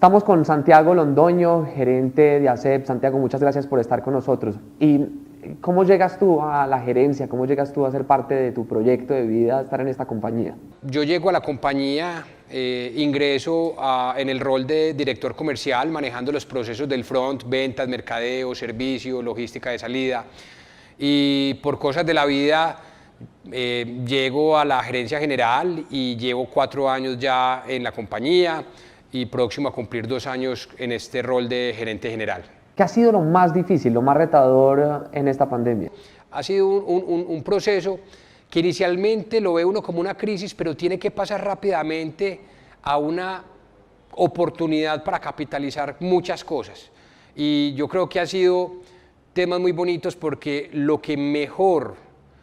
Estamos con Santiago Londoño, gerente de ASEP. Santiago, muchas gracias por estar con nosotros. ¿Y cómo llegas tú a la gerencia? ¿Cómo llegas tú a ser parte de tu proyecto de vida, a estar en esta compañía? Yo llego a la compañía, ingreso en el rol de director comercial, manejando los procesos del front, ventas, mercadeo, servicio, logística de salida. Y por cosas de la vida llego a la gerencia general y llevo 4 años ya en la compañía y próximo a cumplir 2 años en este rol de gerente general. ¿Qué ha sido lo más difícil, lo más retador en esta pandemia? Ha sido un proceso que inicialmente lo ve uno como una crisis, pero tiene que pasar rápidamente a una oportunidad para capitalizar muchas cosas. Y yo creo que ha sido temas muy bonitos porque lo que mejor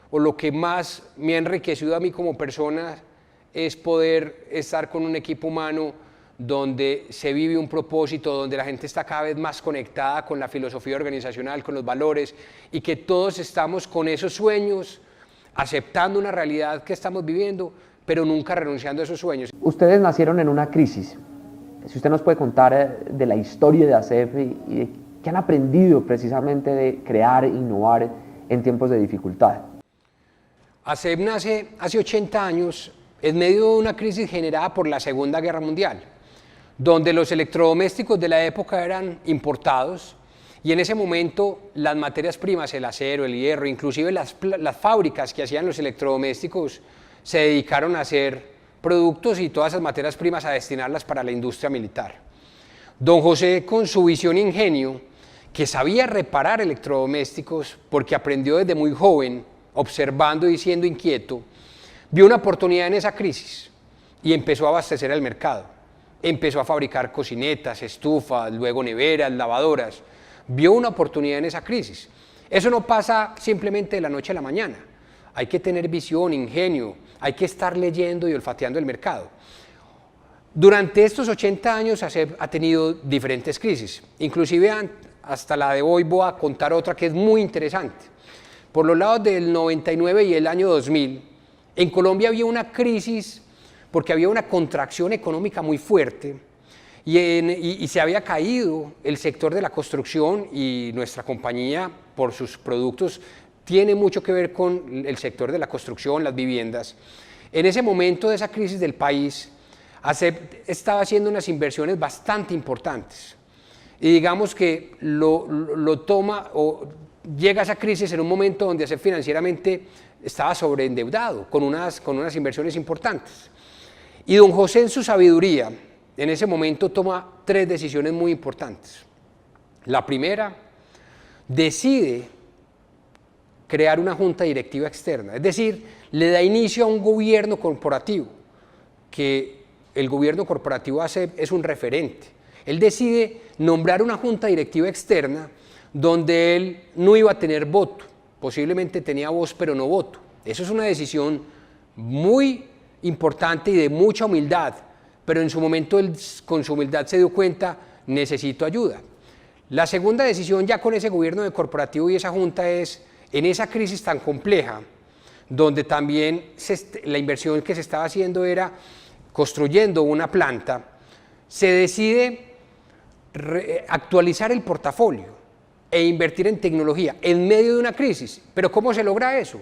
o lo que más me ha enriquecido a mí como persona es poder estar con un equipo humano donde se vive un propósito, donde la gente está cada vez más conectada con la filosofía organizacional, con los valores, y que todos estamos con esos sueños, aceptando una realidad que estamos viviendo, pero nunca renunciando a esos sueños. Ustedes nacieron en una crisis. Si usted nos puede contar de la historia de ASEP y de qué han aprendido precisamente de crear e innovar en tiempos de dificultad. ASEP nace hace 80 años en medio de una crisis generada por la Segunda Guerra Mundial, donde los electrodomésticos de la época eran importados y en ese momento las materias primas, el acero, el hierro, inclusive las fábricas que hacían los electrodomésticos se dedicaron a hacer productos y todas esas materias primas a destinarlas para la industria militar. Don José, con su visión e ingenio, que sabía reparar electrodomésticos porque aprendió desde muy joven, observando y siendo inquieto, vio una oportunidad en esa crisis y empezó a abastecer el mercado. Empezó a fabricar cocinetas, estufas, luego neveras, lavadoras. Vio una oportunidad en esa crisis. Eso no pasa simplemente de la noche a la mañana. Hay que tener visión, ingenio, hay que estar leyendo y olfateando el mercado. Durante estos 80 años ASEP ha tenido diferentes crisis, inclusive hasta la de hoy voy a contar otra que es muy interesante. Por los lados del 99 y el año 2000, en Colombia había una crisis porque había una contracción económica muy fuerte y se había caído el sector de la construcción y nuestra compañía, por sus productos, tiene mucho que ver con el sector de la construcción, las viviendas. En ese momento de esa crisis del país, ASEP estaba haciendo unas inversiones bastante importantes y digamos que lo toma o llega a esa crisis en un momento donde ASEP financieramente estaba sobreendeudado con unas inversiones importantes. Y don José, en su sabiduría, en ese momento toma 3 decisiones muy importantes. La primera, decide crear una junta directiva externa, es decir, le da inicio a un gobierno corporativo, que el gobierno corporativo ASEP es un referente. Él decide nombrar una junta directiva externa donde él no iba a tener voto, posiblemente tenía voz pero no voto. Eso es una decisión muy importante y de mucha humildad, pero en su momento él con su humildad se dio cuenta, necesito ayuda. La segunda decisión ya con ese gobierno corporativo y esa junta es, en esa crisis tan compleja, donde también la inversión que se estaba haciendo era construyendo una planta, se decide actualizar el portafolio e invertir en tecnología en medio de una crisis. ¿Pero cómo se logra eso?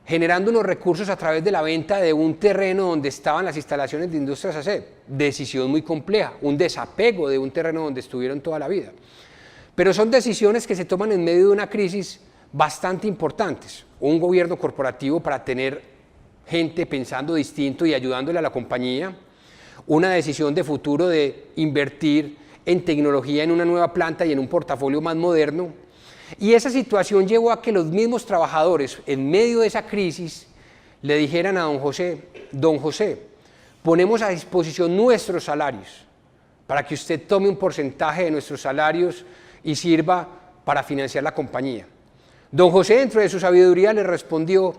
Generando unos recursos a través de la venta de un terreno donde estaban las instalaciones de Industrias ASEP. Decisión muy compleja, un desapego de un terreno donde estuvieron toda la vida. Pero son decisiones que se toman en medio de una crisis bastante importantes. Un gobierno corporativo para tener gente pensando distinto y ayudándole a la compañía. Una decisión de futuro de invertir en tecnología en una nueva planta y en un portafolio más moderno. Y esa situación llevó a que los mismos trabajadores, en medio de esa crisis, le dijeran a don José, ponemos a disposición nuestros salarios para que usted tome un porcentaje de nuestros salarios y sirva para financiar la compañía. Don José, dentro de su sabiduría, le respondió,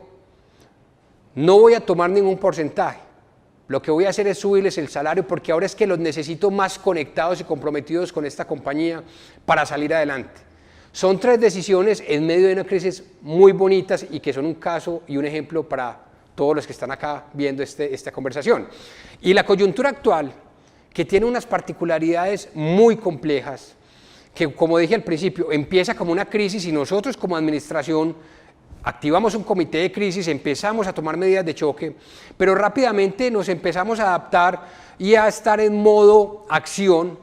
no voy a tomar ningún porcentaje, lo que voy a hacer es subirles el salario porque ahora es que los necesito más conectados y comprometidos con esta compañía para salir adelante. Son 3 decisiones en medio de una crisis muy bonitas y que son un caso y un ejemplo para todos los que están acá viendo esta conversación. Y la coyuntura actual, que tiene unas particularidades muy complejas, que como dije al principio, empieza como una crisis y nosotros como administración activamos un comité de crisis, empezamos a tomar medidas de choque, pero rápidamente nos empezamos a adaptar y a estar en modo acción,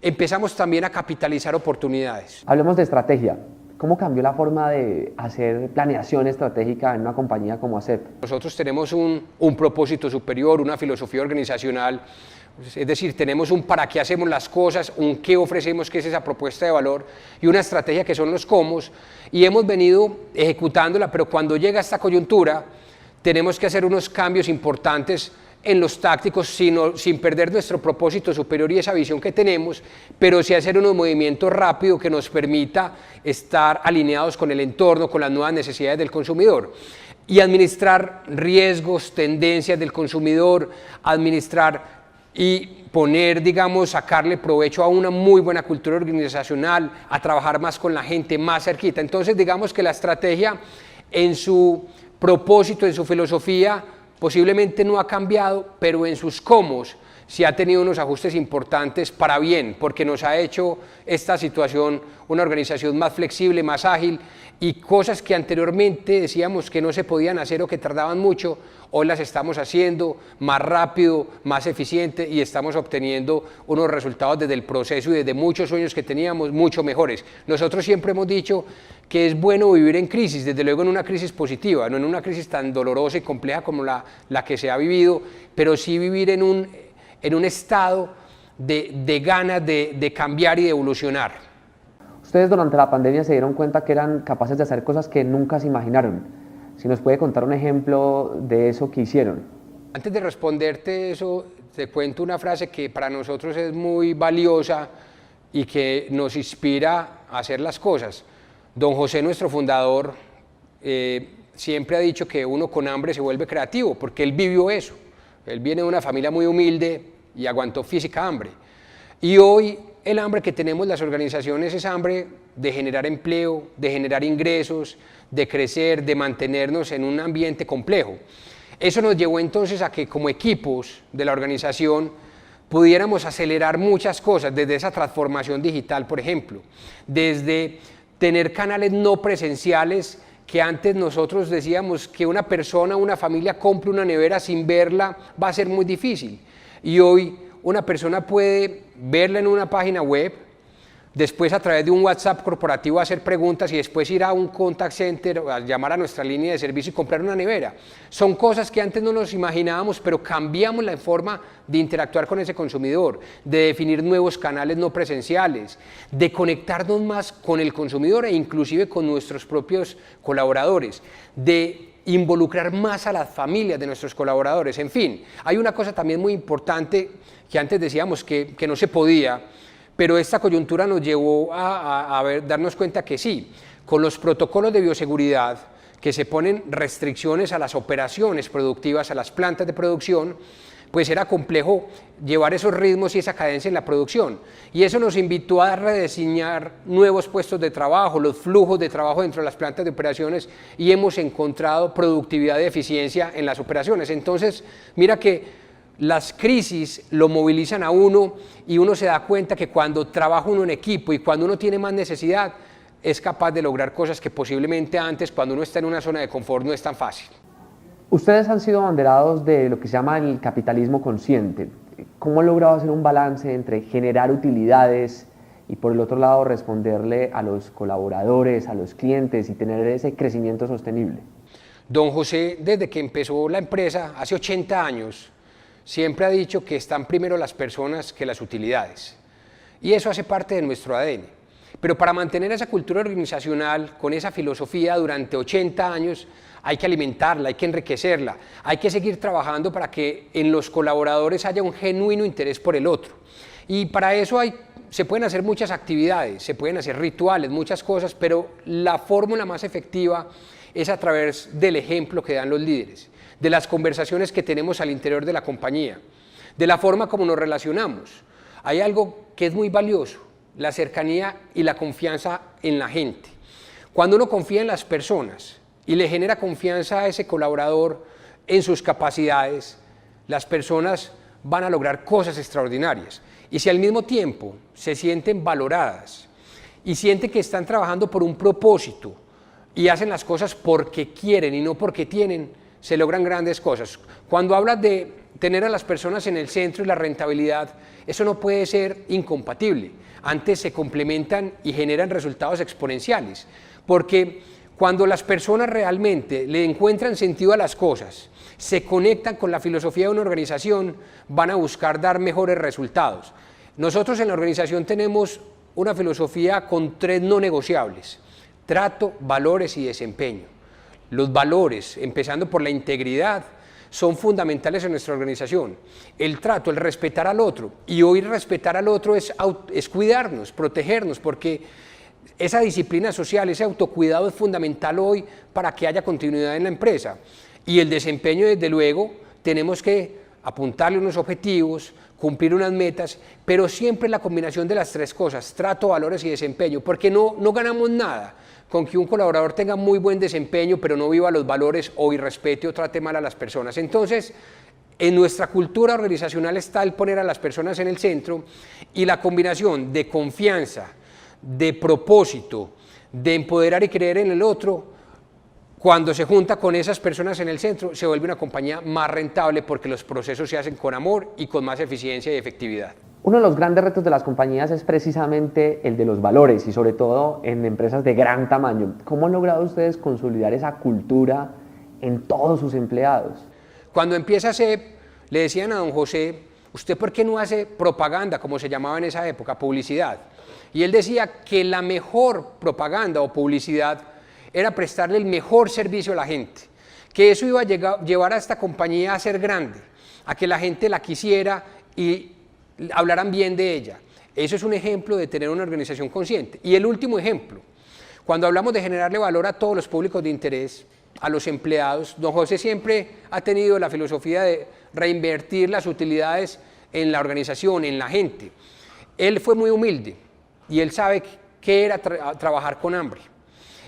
empezamos también a capitalizar oportunidades. Hablemos de estrategia. ¿Cómo cambió la forma de hacer planeación estratégica en una compañía como ASEP? Nosotros tenemos un propósito superior, una filosofía organizacional, es decir, tenemos un para qué hacemos las cosas, un qué ofrecemos, que es esa propuesta de valor, y una estrategia que son los cómo, y hemos venido ejecutándola, pero cuando llega esta coyuntura, tenemos que hacer unos cambios importantes en los tácticos, sin perder nuestro propósito superior y esa visión que tenemos, pero sí hacer unos movimientos rápidos que nos permita estar alineados con el entorno, con las nuevas necesidades del consumidor y administrar riesgos, tendencias del consumidor, administrar y poner, digamos, sacarle provecho a una muy buena cultura organizacional, a trabajar más con la gente, más cerquita. Entonces, digamos que la estrategia en su propósito, en su filosofía, posiblemente no ha cambiado, pero en sus cómo sí ha tenido unos ajustes importantes para bien, porque nos ha hecho esta situación una organización más flexible, más ágil, y cosas que anteriormente decíamos que no se podían hacer o que tardaban mucho, hoy las estamos haciendo más rápido, más eficiente, y estamos obteniendo unos resultados desde el proceso y desde muchos sueños que teníamos mucho mejores. Nosotros siempre hemos dicho que es bueno vivir en crisis, desde luego en una crisis positiva, no en una crisis tan dolorosa y compleja como la que se ha vivido, pero sí vivir en un estado de ganas de cambiar y de evolucionar. Ustedes durante la pandemia se dieron cuenta que eran capaces de hacer cosas que nunca se imaginaron. Si nos puede contar un ejemplo de eso que hicieron. Antes de responderte eso, te cuento una frase que para nosotros es muy valiosa y que nos inspira a hacer las cosas. Don José, nuestro fundador, siempre ha dicho que uno con hambre se vuelve creativo, porque él vivió eso. Él viene de una familia muy humilde y aguantó física hambre. Y hoy el hambre que tenemos las organizaciones es hambre de generar empleo, de generar ingresos, de crecer, de mantenernos en un ambiente complejo. Eso nos llevó entonces a que como equipos de la organización pudiéramos acelerar muchas cosas, desde esa transformación digital, por ejemplo, desde tener canales no presenciales, que antes nosotros decíamos que una persona, una familia compre una nevera sin verla va a ser muy difícil, y hoy una persona puede verla en una página web, después a través de un WhatsApp corporativo hacer preguntas y después ir a un contact center, a llamar a nuestra línea de servicio y comprar una nevera. Son cosas que antes no nos imaginábamos, pero cambiamos la forma de interactuar con ese consumidor, de definir nuevos canales no presenciales, de conectarnos más con el consumidor e inclusive con nuestros propios colaboradores, de involucrar más a las familias de nuestros colaboradores. En fin, hay una cosa también muy importante que antes decíamos que no se podía, pero esta coyuntura nos llevó a darnos cuenta que sí, con los protocolos de bioseguridad, que se ponen restricciones a las operaciones productivas, a las plantas de producción, pues era complejo llevar esos ritmos y esa cadencia en la producción. Y eso nos invitó a rediseñar nuevos puestos de trabajo, los flujos de trabajo dentro de las plantas de operaciones, y hemos encontrado productividad y eficiencia en las operaciones. Entonces, mira que las crisis lo movilizan a uno y uno se da cuenta que cuando trabaja uno en equipo y cuando uno tiene más necesidad, es capaz de lograr cosas que posiblemente antes, cuando uno está en una zona de confort, no es tan fácil. Ustedes han sido abanderados de lo que se llama el capitalismo consciente. ¿Cómo han logrado hacer un balance entre generar utilidades y por el otro lado responderle a los colaboradores, a los clientes y tener ese crecimiento sostenible? Don José, desde que empezó la empresa, hace 80 años, siempre ha dicho que están primero las personas que las utilidades. Y eso hace parte de nuestro ADN. Pero para mantener esa cultura organizacional con esa filosofía durante 80 años, hay que alimentarla, hay que enriquecerla, hay que seguir trabajando para que en los colaboradores haya un genuino interés por el otro. Y para eso se pueden hacer muchas actividades, se pueden hacer rituales, muchas cosas, pero la fórmula más efectiva es a través del ejemplo que dan los líderes, de las conversaciones que tenemos al interior de la compañía, de la forma como nos relacionamos. Hay algo que es muy valioso, la cercanía y la confianza en la gente. Cuando uno confía en las personas y le genera confianza a ese colaborador en sus capacidades, las personas van a lograr cosas extraordinarias. Y si al mismo tiempo se sienten valoradas y sienten que están trabajando por un propósito y hacen las cosas porque quieren y no porque tienen, se logran grandes cosas. Cuando hablas de tener a las personas en el centro y la rentabilidad, eso no puede ser incompatible. Antes se complementan y generan resultados exponenciales, porque cuando las personas realmente le encuentran sentido a las cosas, se conectan con la filosofía de una organización, van a buscar dar mejores resultados. Nosotros en la organización tenemos una filosofía con 3 no negociables: trato, valores y desempeño. Los valores, empezando por la integridad, son fundamentales en nuestra organización. El trato, el respetar al otro, y hoy respetar al otro es cuidarnos, protegernos, porque esa disciplina social, ese autocuidado es fundamental hoy para que haya continuidad en la empresa. Y el desempeño, desde luego, tenemos que apuntarle unos objetivos, cumplir unas metas, pero siempre la combinación de las 3 cosas, trato, valores y desempeño, porque no ganamos nada con que un colaborador tenga muy buen desempeño, pero no viva los valores o irrespete o trate mal a las personas. Entonces, en nuestra cultura organizacional está el poner a las personas en el centro, y la combinación de confianza, de propósito, de empoderar y creer en el otro, cuando se junta con esas personas en el centro, se vuelve una compañía más rentable, porque los procesos se hacen con amor y con más eficiencia y efectividad. Uno de los grandes retos de las compañías es precisamente el de los valores, y sobre todo en empresas de gran tamaño. ¿Cómo han logrado ustedes consolidar esa cultura en todos sus empleados? Cuando empieza CEP, le decían a don José: ¿usted por qué no hace propaganda, como se llamaba en esa época, publicidad? Y él decía que la mejor propaganda o publicidad era prestarle el mejor servicio a la gente, que eso iba a llevar a esta compañía a ser grande, a que la gente la quisiera y hablaran bien de ella. Eso es un ejemplo de tener una organización consciente. Y el último ejemplo, cuando hablamos de generarle valor a todos los públicos de interés, a los empleados, don José siempre ha tenido la filosofía de reinvertir las utilidades en la organización, en la gente. Él fue muy humilde y él sabe qué era trabajar con hambre.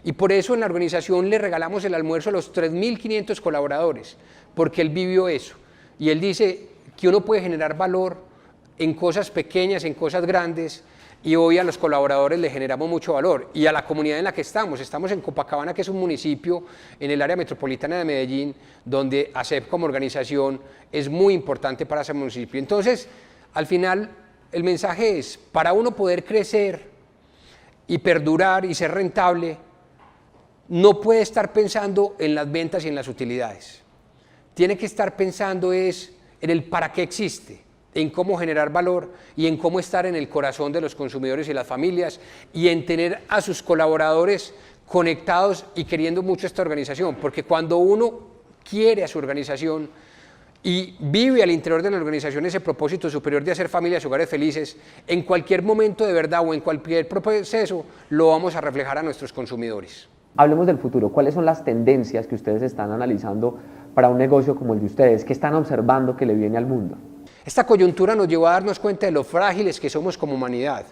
Y por eso en la organización le regalamos el almuerzo a los 3.500 colaboradores, porque él vivió eso. Y él dice que uno puede generar valor en cosas pequeñas, en cosas grandes, y hoy a los colaboradores le generamos mucho valor. Y a la comunidad en la que estamos en Copacabana, que es un municipio en el área metropolitana de Medellín, donde ACEP como organización es muy importante para ese municipio. Entonces, al final, el mensaje es: para uno poder crecer y perdurar y ser rentable, no puede estar pensando en las ventas y en las utilidades. Tiene que estar pensando en el para qué existe, en cómo generar valor y en cómo estar en el corazón de los consumidores y las familias, y en tener a sus colaboradores conectados y queriendo mucho esta organización, porque cuando uno quiere a su organización y vive al interior de la organización ese propósito superior de hacer familias y hogares felices, en cualquier momento de verdad o en cualquier proceso lo vamos a reflejar a nuestros consumidores. Hablemos del futuro. ¿Cuáles son las tendencias que ustedes están analizando para un negocio como el de ustedes? ¿Qué están observando que le viene al mundo? Esta coyuntura nos llevó a darnos cuenta de lo frágiles que somos como humanidad.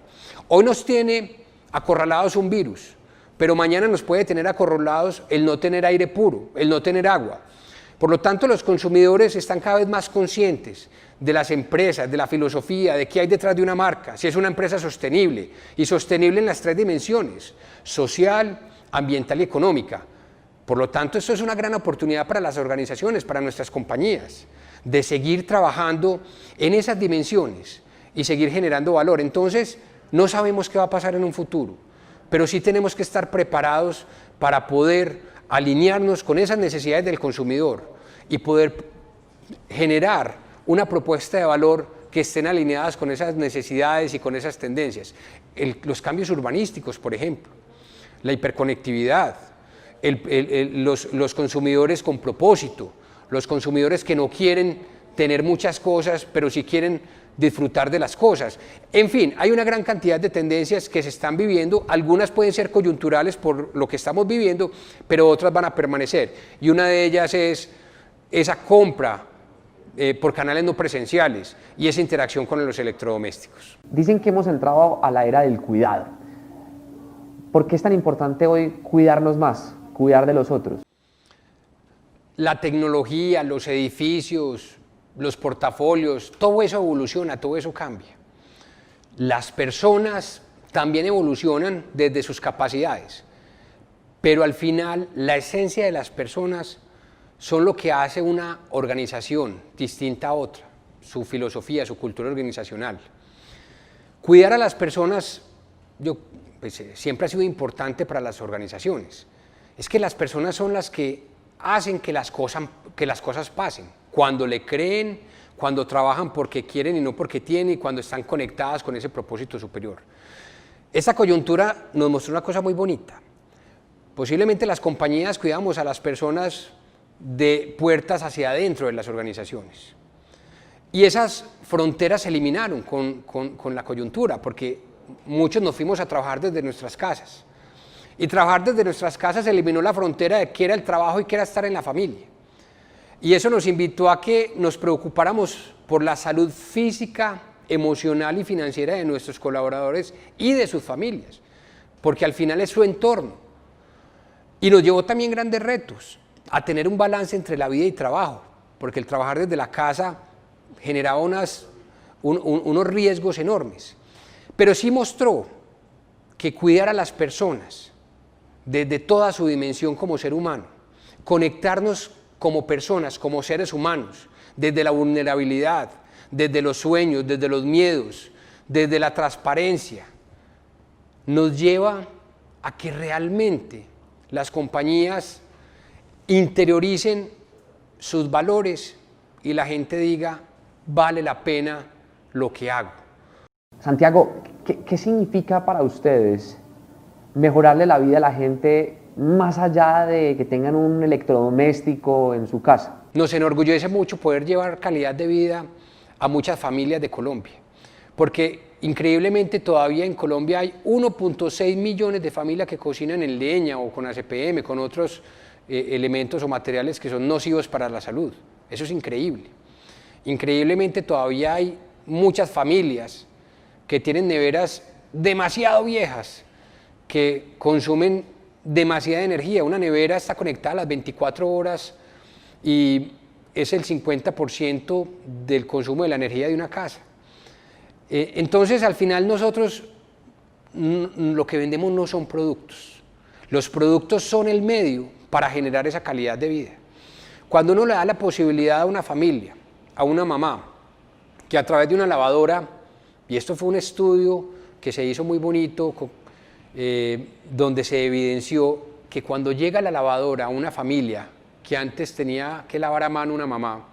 Hoy nos tiene acorralados un virus, pero mañana nos puede tener acorralados el no tener aire puro, el no tener agua. Por lo tanto, los consumidores están cada vez más conscientes de las empresas, de la filosofía, de qué hay detrás de una marca, si es una empresa sostenible, y sostenible en las 3 dimensiones: social, ambiental y económica. Por lo tanto, esto es una gran oportunidad para las organizaciones, para nuestras compañías, de seguir trabajando en esas dimensiones y seguir generando valor. Entonces, no sabemos qué va a pasar en un futuro, pero sí tenemos que estar preparados para poder alinearnos con esas necesidades del consumidor y poder generar una propuesta de valor que estén alineadas con esas necesidades y con esas tendencias. Los cambios urbanísticos, por ejemplo, la hiperconectividad, los consumidores con propósito, los consumidores que no quieren tener muchas cosas, pero sí quieren disfrutar de las cosas. En fin, hay una gran cantidad de tendencias que se están viviendo. Algunas pueden ser coyunturales por lo que estamos viviendo, pero otras van a permanecer. Y una de ellas es esa compra por canales no presenciales y esa interacción con los electrodomésticos. Dicen que hemos entrado a la era del cuidado. ¿Por qué es tan importante hoy cuidarnos más, cuidar de los otros? La tecnología, los edificios, los portafolios, todo eso evoluciona, todo eso cambia. Las personas también evolucionan desde sus capacidades, pero al final la esencia de las personas son lo que hace una organización distinta a otra, su filosofía, su cultura organizacional. Cuidar a las personas siempre ha sido importante para las organizaciones. Es que las personas son las que hacen que las cosas pasen, cuando le creen, cuando trabajan porque quieren y no porque tienen, y cuando están conectadas con ese propósito superior. Esta coyuntura nos mostró una cosa muy bonita. Posiblemente las compañías cuidamos a las personas de puertas hacia adentro de las organizaciones. Y esas fronteras se eliminaron con la coyuntura, porque muchos nos fuimos a trabajar desde nuestras casas. Y trabajar desde nuestras casas eliminó la frontera de qué era el trabajo y qué era estar en la familia. Y eso nos invitó a que nos preocupáramos por la salud física, emocional y financiera de nuestros colaboradores y de sus familias, porque al final es su entorno. Y nos llevó también grandes retos, a tener un balance entre la vida y trabajo, porque el trabajar desde la casa generaba unos riesgos enormes. Pero sí mostró que cuidar a las personas desde toda su dimensión como ser humano, conectarnos como personas, como seres humanos, desde la vulnerabilidad, desde los sueños, desde los miedos, desde la transparencia, nos lleva a que realmente las compañías interioricen sus valores y la gente diga, vale la pena lo que hago. Santiago, ¿qué significa para ustedes mejorarle la vida a la gente más allá de que tengan un electrodoméstico en su casa? Nos enorgullece mucho poder llevar calidad de vida a muchas familias de Colombia, porque increíblemente todavía en Colombia hay 1.6 millones de familias que cocinan en leña o con ACPM, con otros elementos o materiales que son nocivos para la salud. Eso es increíble. Increíblemente todavía hay muchas familias que tienen neveras demasiado viejas, que consumen demasiada energía. Una nevera está conectada a las 24 horas y es el 50% del consumo de la energía de una casa. Entonces, al final nosotros lo que vendemos no son productos. Los productos son el medio para generar esa calidad de vida. Cuando uno le da la posibilidad a una familia, a una mamá, que a través de una lavadora, y esto fue un estudio que se hizo muy bonito, donde se evidenció que cuando llega la lavadora a una familia que antes tenía que lavar a mano una mamá,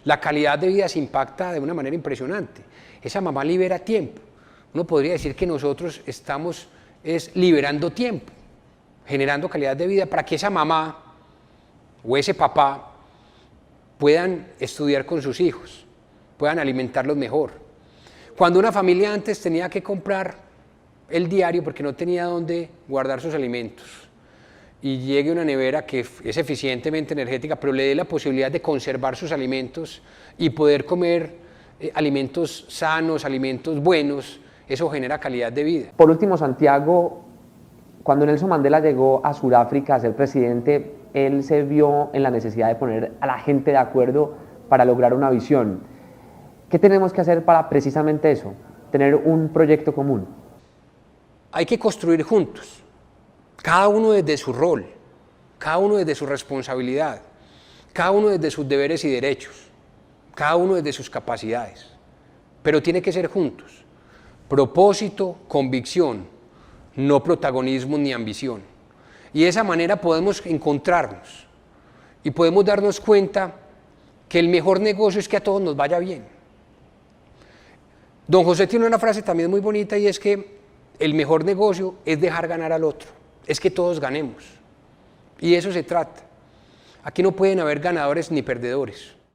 la calidad de vida se impacta de una manera impresionante. Esa mamá libera tiempo. Uno podría decir que nosotros estamos liberando tiempo, generando calidad de vida para que esa mamá o ese papá puedan estudiar con sus hijos, puedan alimentarlos mejor. Cuando una familia antes tenía que comprar el diario porque no tenía dónde guardar sus alimentos, y llegue una nevera que es eficientemente energética, pero le dé la posibilidad de conservar sus alimentos y poder comer alimentos sanos, alimentos buenos, eso genera calidad de vida. Por último, Santiago, cuando Nelson Mandela llegó a Sudáfrica a ser presidente, él se vio en la necesidad de poner a la gente de acuerdo para lograr una visión. ¿Qué tenemos que hacer para precisamente eso, tener un proyecto común? Hay que construir juntos, cada uno desde su rol, cada uno desde su responsabilidad, cada uno desde sus deberes y derechos, cada uno desde sus capacidades, pero tiene que ser juntos. Propósito, convicción, no protagonismo ni ambición. Y de esa manera podemos encontrarnos y podemos darnos cuenta que el mejor negocio es que a todos nos vaya bien. Don José tiene una frase también muy bonita, y es que el mejor negocio es dejar ganar al otro, es que todos ganemos. Y de eso se trata. Aquí no pueden haber ganadores ni perdedores.